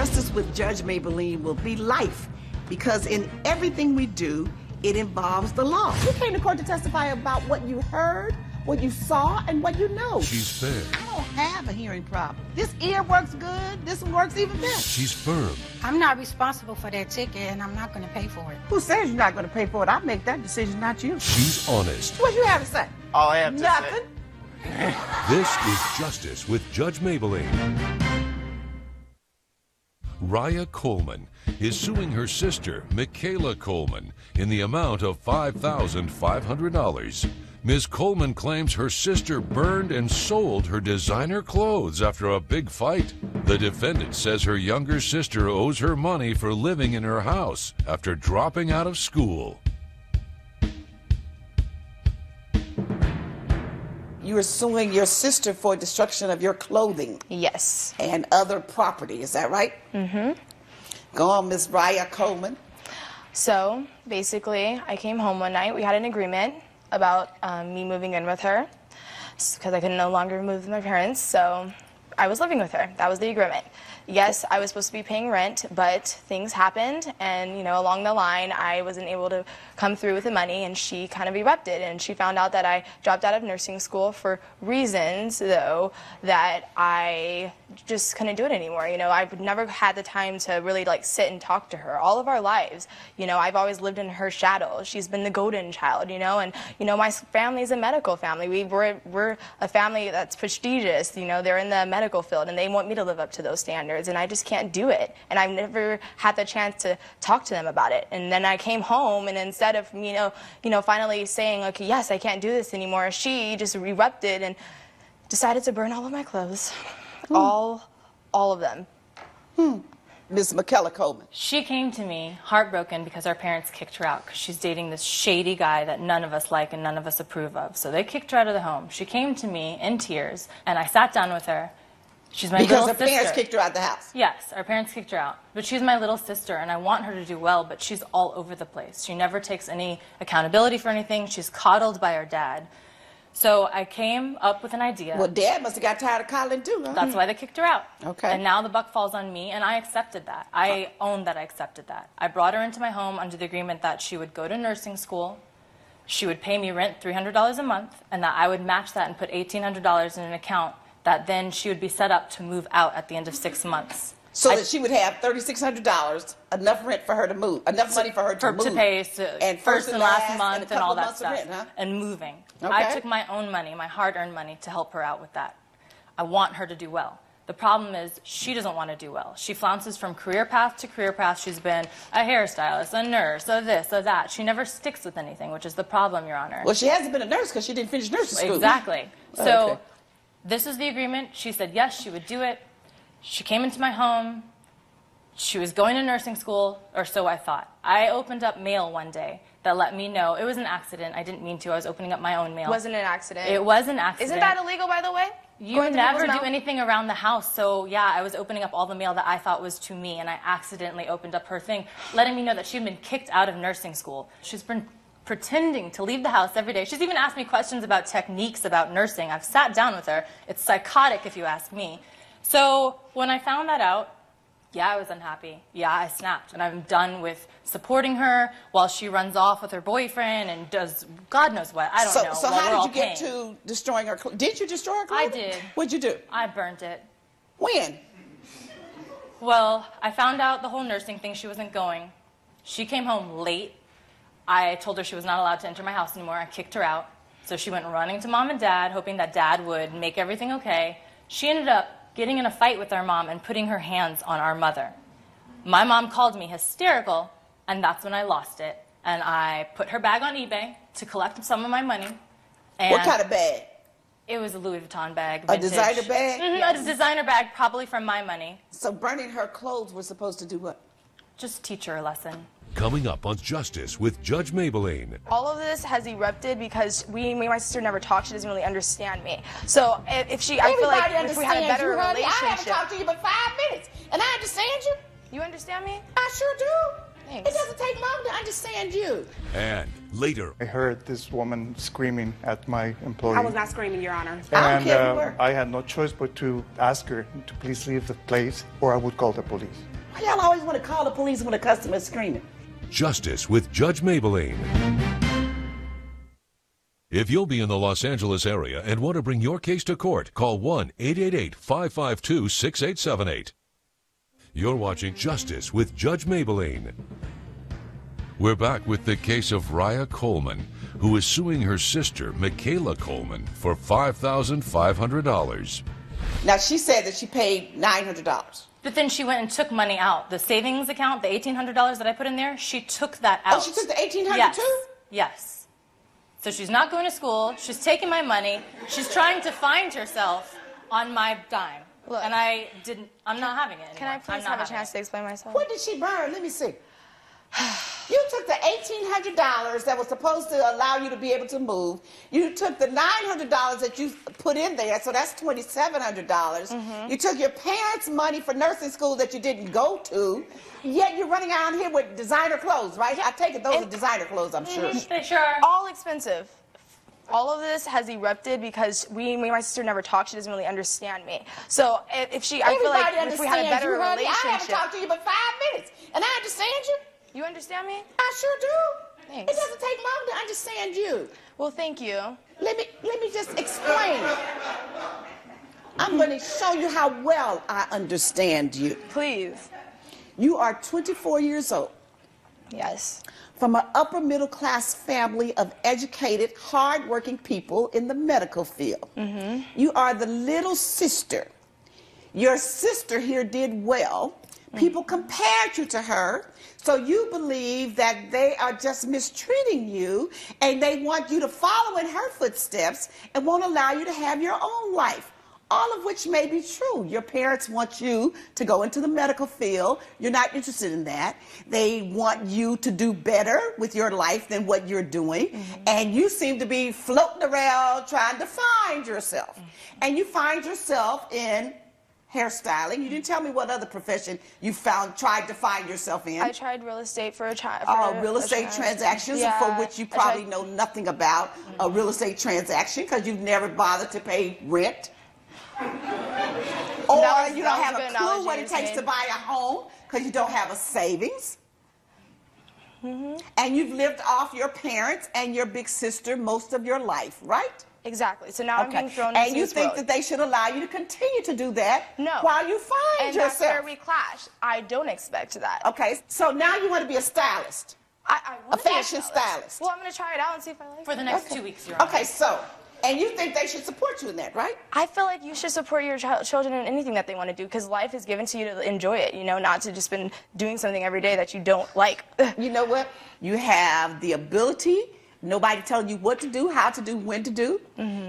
Justice with Judge Mablean will be life, because in everything we do, it involves the law. You came to court to testify about what you heard, what you saw, and what you know. She's fair. I don't have a hearing problem. This ear works good. This one works even better. She's firm. I'm not responsible for that ticket, and I'm not going to pay for it. Who says you're not going to pay for it? I make that decision, not you. She's honest. What you have to say? All I have to Nothing. say. This is Justice with Judge Mablean. Raya Coleman is suing her sister, Michaela Coleman, in the amount of $5,500. Ms. Coleman claims her sister burned and sold her designer clothes after a big fight. The defendant says her younger sister owes her money for living in her house after dropping out of school. You are suing your sister for destruction of your clothing. Yes. And other property, is that right? Mm-hmm. Go on, Miss Raya Coleman. So, basically, I came home one night. We had an agreement about me moving in with her because I could no longer move with my parents, so I was living with her. That was the agreement. Yes, I was supposed to be paying rent, but things happened, and, you know, along the line, I wasn't able to come through with the money, and she kind of erupted, and she found out that I dropped out of nursing school for reasons, though, that I just couldn't do it anymore. You know, I've never had the time to really, like, sit and talk to her. All of our lives, you know, I've always lived in her shadow. She's been the golden child, you know, and, you know, my family's a medical family. We're a family that's prestigious, you know, they're in the medical field, and they want me to live up to those standards. And I just can't do it. And I've never had the chance to talk to them about it. And then I came home, and instead of, you know, finally saying, okay, yes, I can't do this anymore, she just erupted and decided to burn all of my clothes. All of them. Miss Michaela Coleman. She came to me heartbroken because our parents kicked her out because she's dating this shady guy that none of us like and none of us approve of. So they kicked her out of the home. She came to me in tears, and I sat down with her. She's my little sister. Because her parents kicked her out of the house? Yes, our parents kicked her out. But she's my little sister, and I want her to do well, but she's all over the place. She never takes any accountability for anything. She's coddled by her dad. So I came up with an idea. Well, Dad must have got tired of coddling too, huh? That's why they kicked her out. Okay. And now the buck falls on me, and I accepted that. I owned that I accepted that. I brought her into my home under the agreement that she would go to nursing school, she would pay me rent $300 a month, and that I would match that and put $1,800 in an account that then she would be set up to move out at the end of 6 months. So that she would have $3,600, enough rent for her to move, enough money for her to move. To pay and first and last month and all that months stuff. Of rent, huh? And moving. Okay. I took my own money, my hard-earned money, to help her out with that. I want her to do well. The problem is she doesn't want to do well. She flounces from career path to career path. She's been a hairstylist, a nurse, a this, a that. She never sticks with anything, which is the problem, Your Honor. Well, she hasn't been a nurse because she didn't finish nursing school. Exactly. Oh, so okay. This is the agreement. She said yes, she would do it. She came into my home. She was going to nursing school, or so I thought. I opened up mail one day that let me know. It was an accident. I didn't mean to. I was opening up my own mail. Wasn't an accident. It was an accident. Isn't that illegal, by the way? You never do anything around the house, so yeah, I was opening up all the mail that I thought was to me, and I accidentally opened up her thing, letting me know that she'd been kicked out of nursing school. She's been pretending to leave the house every day. She's even asked me questions about techniques about nursing. I've sat down with her. It's psychotic, if you ask me. So when I found that out, yeah, I was unhappy. Yeah, I snapped. And I'm done with supporting her while she runs off with her boyfriend and does God knows what. I don't know. So how did you get to destroying her clothes? Did you destroy her clothes? I did. What'd you do? I burnt it. When? Well, I found out the whole nursing thing. She wasn't going. She came home late. I told her she was not allowed to enter my house anymore. I kicked her out. So she went running to Mom and Dad, hoping that Dad would make everything okay. She ended up getting in a fight with our mom and putting her hands on our mother. My mom called me hysterical, and that's when I lost it. And I put her bag on eBay to collect some of my money. And what kind of bag? It was a Louis Vuitton bag. Vintage. A designer bag? Mm-hmm, yes. A designer bag, probably from my money. So burning her clothes was supposed to do what? Just teach her a lesson. Coming up on Justice with Judge Mablean. All of this has erupted because me and my sister never talked. She doesn't really understand me. So if she, I feel like if we had a better relationship. I haven't talked to you for 5 minutes, and I understand you. You understand me? I sure do. Thanks. It doesn't take long to understand you. And later, I heard this woman screaming at my employee. I was not screaming, Your Honor. I don't And care if you were. I had no choice but to ask her to please leave the place or I would call the police. Why y'all always want to call the police when a customer is screaming? Justice with Judge Mablean. If you'll be in the Los Angeles area and want to bring your case to court, call 1-888-552-6878. You're watching Justice with Judge Mablean. We're back with the case of Raya Coleman, who is suing her sister, Michaela Coleman, for $5,500. Now, she said that she paid $900. But then she went and took money out. The savings account, the $1,800 that I put in there, she took that out. Oh, she took the $1,800 yes. too? Yes. So she's not going to school. She's taking my money. She's trying to find herself on my dime. Look, and I'm not having it anymore. Can I please have a chance to explain myself? What did she burn? Let me see. You took the $1,800 that was supposed to allow you to be able to move. You took the $900 that you put in there, so that's $2,700. You took your parents' money for nursing school that you didn't go to, yet you're running around here with designer clothes, right? I take it those are designer clothes, I'm sure. They sure are. All expensive. All of this has erupted because me and my sister never talk. She doesn't really understand me. So if she, I feel like if we had a better relationship. I haven't talked to you but 5 minutes, and I understand you. You understand me? I sure do. Thanks. It doesn't take long to understand you. Well, thank you. Let me just explain. I'm going to show you how well I understand you. Please. You are 24 years old. Yes. From an upper middle class family of educated, hardworking people in the medical field. You are the little sister. Your sister here did well. People compared you to her, so you believe that they are just mistreating you and they want you to follow in her footsteps and won't allow you to have your own life. All of which may be true. Your parents want you to go into the medical field. You're not interested in that. They want you to do better with your life than what you're doing. And you seem to be floating around trying to find yourself. And you find yourself in hairstyling. You didn't tell me what other profession you tried to find yourself in. I tried real estate for a child. Real estate transactions, for which you probably know nothing about a real estate transaction because you've never bothered to pay rent. Or you don't have a clue what it takes to buy a home because you don't have a savings. And you've lived off your parents and your big sister most of your life, right? Exactly. So now I'm being thrown into And you this think road. that they should allow you to continue to do that while you find and yourself. that's where we clash. I don't expect that. Okay, so now you want to be a stylist. I want A to be fashion stylist. Well, I'm going to try it out and see if I like it. For the next 2 weeks, Your Honor. Okay, so, and you think they should support you in that, right? I feel like you should support your children in anything that they want to do because life is given to you to enjoy it, you know, not to just been doing something every day that you don't like. You know what? You have the ability. Nobody telling you what to do, how to do, when to do.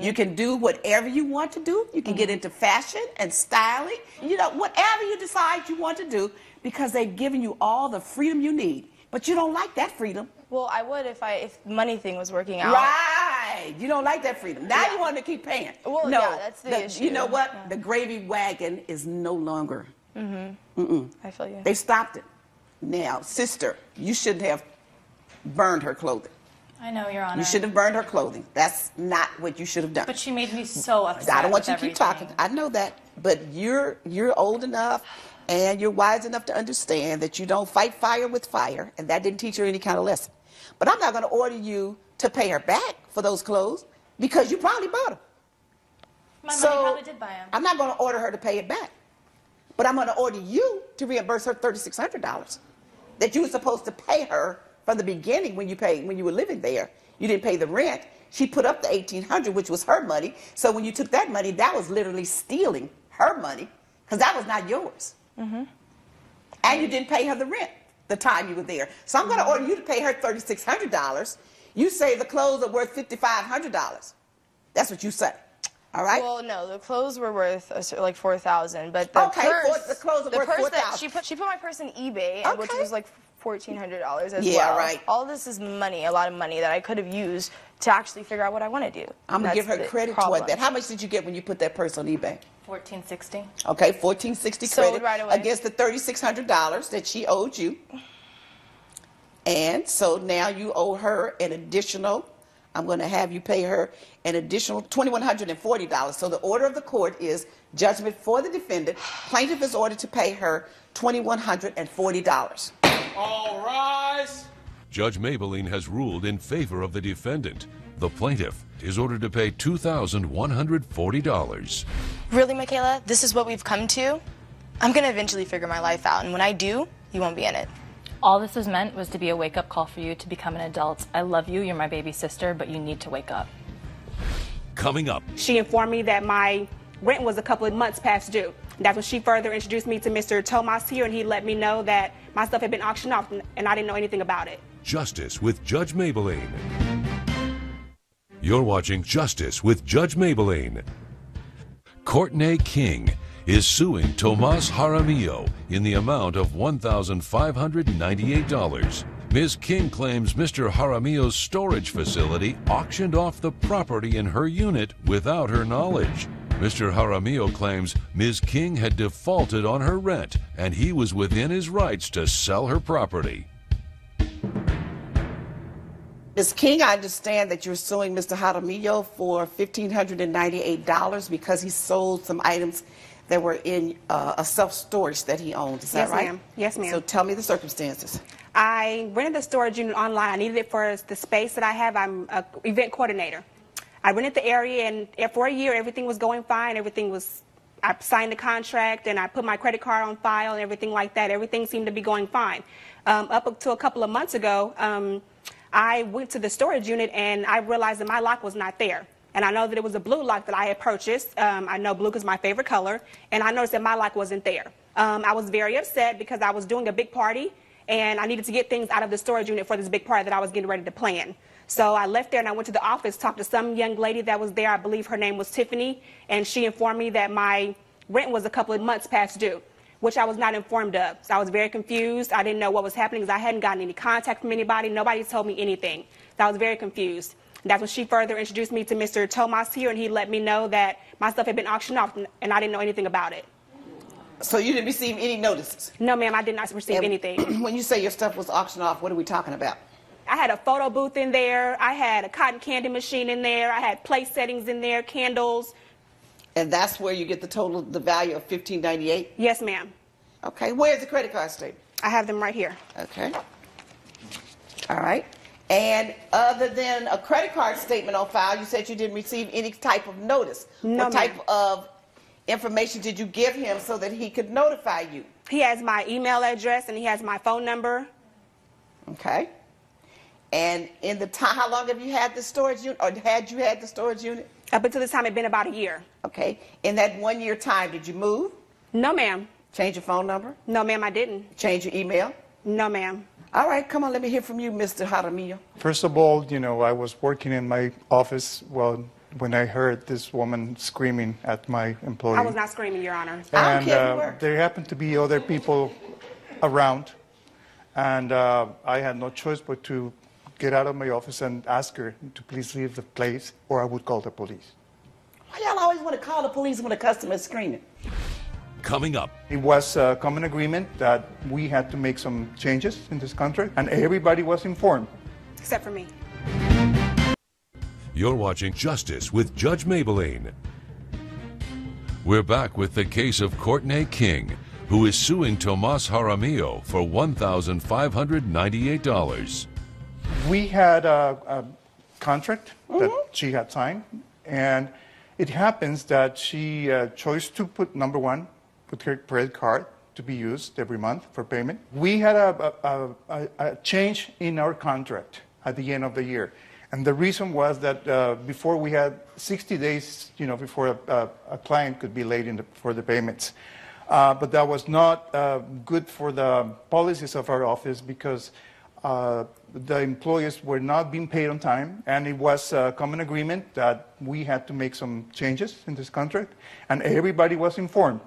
You can do whatever you want to do. You can get into fashion and styling. You know, whatever you decide you want to do because they've given you all the freedom you need. But you don't like that freedom. Well, I would if the money thing was working out. Right. You don't like that freedom. Now you want to keep paying. Well, no, yeah, that's the issue. You know what? Yeah. The gravy wagon is no longer. I feel you. They stopped it. Now, sister, you shouldn't have burned her clothing. I know, Your Honor. You should have burned her clothing. That's not what you should have done. But she made me so upset. I don't want you to everything. keep talking. I know that. But you're old enough and you're wise enough to understand that you don't fight fire with fire, and that didn't teach her any kind of lesson. But I'm not going to order you to pay her back for those clothes because you probably bought them. My money probably did buy them. I'm not going to order her to pay it back. But I'm going to order you to reimburse her $3,600 that you were supposed to pay her from the beginning when you were living there. You didn't pay the rent. She put up the $1,800, which was her money. So when you took that money, that was literally stealing her money because that was not yours. And you didn't pay her the rent the time you were there. So I'm going to order you to pay her $3,600. You say the clothes are worth $5,500. That's what you say. All right? Well, no, the clothes were worth like $4,000, but the purse, the clothes are worth $4,000. She put my purse in eBay, which was like $1,400 as well. Yeah, right. All this is money, a lot of money that I could have used to actually figure out what I want to do. I'm gonna give her credit toward that. How much did you get when you put that purse on eBay? $1,460. Okay, $1,460 Sold credit right away. against the $3,600 that she owed you. And so now you owe her an additional, I'm going to have you pay her an additional $2,140. So the order of the court is judgment for the defendant. Plaintiff is ordered to pay her $2,140. All rise. Judge Mablean has ruled in favor of the defendant. The plaintiff is ordered to pay $2,140. Really, Michaela? This is what we've come to? I'm going to eventually figure my life out, and when I do, you won't be in it. All this was meant was to be a wake-up call for you to become an adult. I love you, you're my baby sister, but you need to wake up. Coming up. She informed me that my rent was a couple of months past due. That's when she further introduced me to Mr. Tomas here, and he let me know that my stuff had been auctioned off, and I didn't know anything about it. Justice with Judge Mablean. You're watching Justice with Judge Mablean. Courtney King is suing Tomas Jaramillo in the amount of $1,598. Ms. King claims Mr. Jaramillo's storage facility auctioned off the property in her unit without her knowledge. Mr. Jaramillo claims Ms. King had defaulted on her rent and he was within his rights to sell her property. Ms. King, I understand that you're suing Mr. Jaramillo for $1,598 because he sold some items that were in a self-storage that he owned. Is that right? Ma'am. Yes, ma'am. So tell me the circumstances. I rented the storage unit online. I needed it for the space that I have. I'm an event coordinator. I rented the area, and for a year, everything was going fine. I signed the contract, and I put my credit card on file and everything like that. Everything seemed to be going fine. Up until a couple of months ago, I went to the storage unit, and I realized that my lock was not there. And I know that it was a blue lock that I had purchased. I know blue is my favorite color, and I noticed that my lock wasn't there. I was very upset because I was doing a big party, and I needed to get things out of the storage unit for this big party that I was getting ready to plan. So I left there and I went to the office, talked to some young lady that was there. I believe her name was Tiffany, and she informed me that my rent was a couple of months past due, which I was not informed of. So I was very confused. I didn't know what was happening because I hadn't gotten any contact from anybody. Nobody told me anything. So I was very confused. That's when she further introduced me to Mr. Tomas here, and he let me know that my stuff had been auctioned off, and I didn't know anything about it. So you didn't receive any notices? No, ma'am, I did not receive anything. When you say your stuff was auctioned off, what are we talking about? I had a photo booth in there. I had a cotton candy machine in there. I had place settings in there, candles. And that's where you get the value of $1,598? Yes, ma'am. Okay, where's the credit card statement? I have them right here. Okay. All right. And other than a credit card statement on file, you said you didn't receive any type of notice. No, what type of information did you give him so that he could notify you? He has my email address and he has my phone number. Okay. And in the time, how long have you had the storage unit, or had you had the storage unit? Up until this time, it's been about a year. Okay. In that 1 year time, did you move? No, ma'am. Change your phone number? No, ma'am, I didn't. Change your email? No, ma'am. All right, come on, let me hear from you, Mr. Jaramillo. First of all, I was working in my office when I heard this woman screaming at my employee. I was not screaming, Your Honor. I don't care if you were. There happened to be other people around, and I had no choice but to get out of my office and ask her to please leave the place, or I would call the police. Why y'all always want to call the police when a customer is screaming? Coming up. It was a common agreement that we had to make some changes in this contract, and everybody was informed. Except for me. You're watching Justice with Judge Mablean. We're back with the case of Courtney King, who is suing Tomas Jaramillo for $1,598. We had a contract that she had signed, and it happens that she chose to put, number one, put her credit card to be used every month for payment. We had a change in our contract at the end of the year. And the reason was that before we had 60 days, before a client could be late for the payments. But that was not good for the policies of our office because the employees were not being paid on time, and it was a common agreement that we had to make some changes in this contract, and everybody was informed.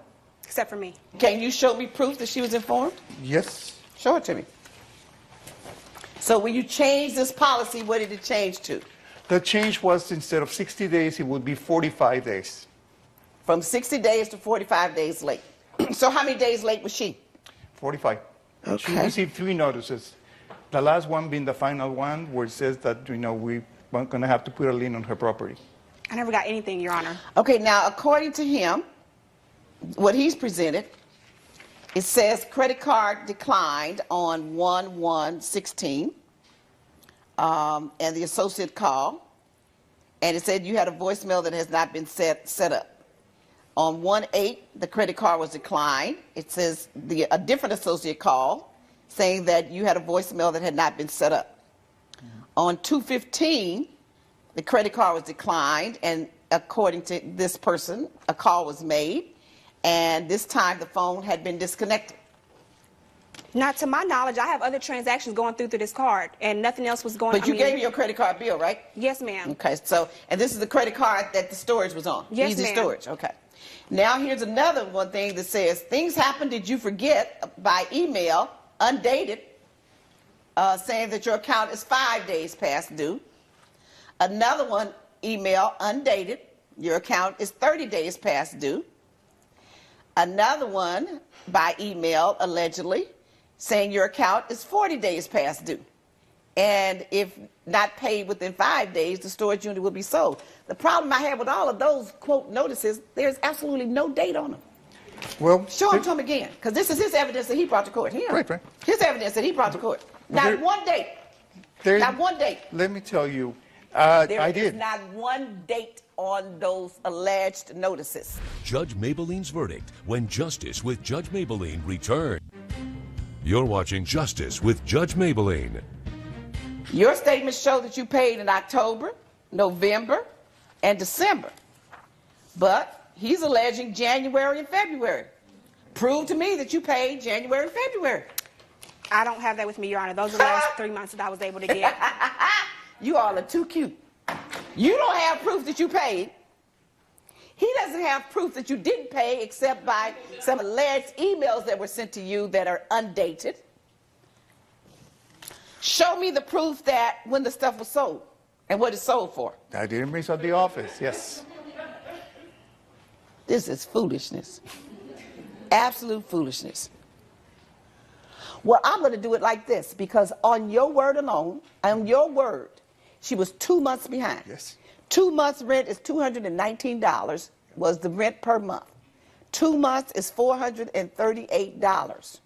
Except for me. Can you show me proof that she was informed? Yes. Show it to me. So when you changed this policy, what did it change to? The change was instead of 60 days, it would be 45 days. From 60 days to 45 days late. So how many days late was she? 45. Okay. She received 3 notices, The last one being the final one where it says that, we we're going to have to put a lien on her property. I never got anything, Your Honor. Okay, now according to him, what he's presented, it says credit card declined on 1/1/16, and the associate called, and it said you had a voicemail that has not been set up. On 1/8, the credit card was declined. It says a different associate called, saying that you had a voicemail that had not been set up. On 2/15, the credit card was declined, and according to this person, a call was made, and this time the phone had been disconnected. Not to my knowledge. I have other transactions going through this card, and nothing else was going on. But you gave me your credit card bill, right? Yes, ma'am. Okay, so, and this is the credit card that the storage was on? Yes, Easy ma'am. Storage, okay. Now here's another one thing that says, things happened, did you forget, by email, undated, saying that your account is 5 days past due. Another one, email, undated, your account is 30 days past due. Another one, by email, allegedly, saying your account is 40 days past due. And if not paid within 5 days, the storage unit will be sold. The problem I have with all of those, quote, notices, there's absolutely no date on them. Well, Show them to him again, because this is his evidence that he brought to court. Here. Right. His evidence that he brought to court. Not one date. Not one date. Let me tell you, There I is did. not one date on those alleged notices. Judge Mablean's verdict when Justice with Judge Mablean return. You're watching Justice with Judge Mablean. Your statements show that you paid in October, November, and December. But he's alleging January and February. Prove to me that you paid January and February. I don't have that with me, Your Honor. Those are the last 3 months that I was able to get. You all are too cute. You don't have proof that you paid. He doesn't have proof that you didn't pay except by some alleged emails that were sent to you that are undated. Show me the proof that when the stuff was sold and what it's sold for. I didn't miss at the office, yes. This is foolishness. Absolute foolishness. Well, I'm going to do it like this, because on your word alone, on your word, she was 2 months behind. Yes. 2 months rent is $219 was the rent per month. 2 months is $438.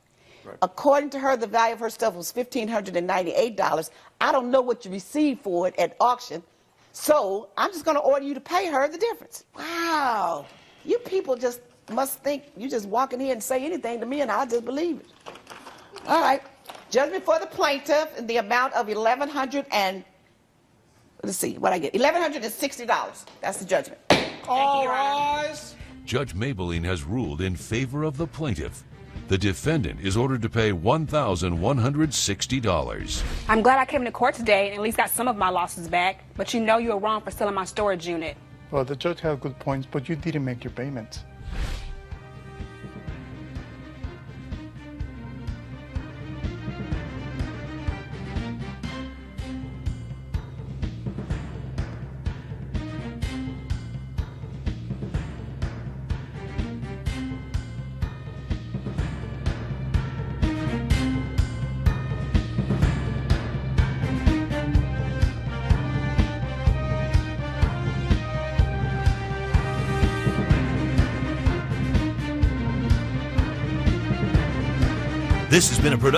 Right. According to her, the value of her stuff was $1,598. I don't know what you received for it at auction, so I'm just going to order you to pay her the difference. Wow. You people just must think you just walk in here and say anything to me and I'll just believe it. All right. Judgment for the plaintiff in the amount of $1,160. That's the judgment. All rise. Judge Mablean has ruled in favor of the plaintiff. The defendant is ordered to pay $1,160. I'm glad I came to court today and at least got some of my losses back, but you know you were wrong for selling my storage unit. Well, the judge had good points, but you didn't make your payment. This has been a production.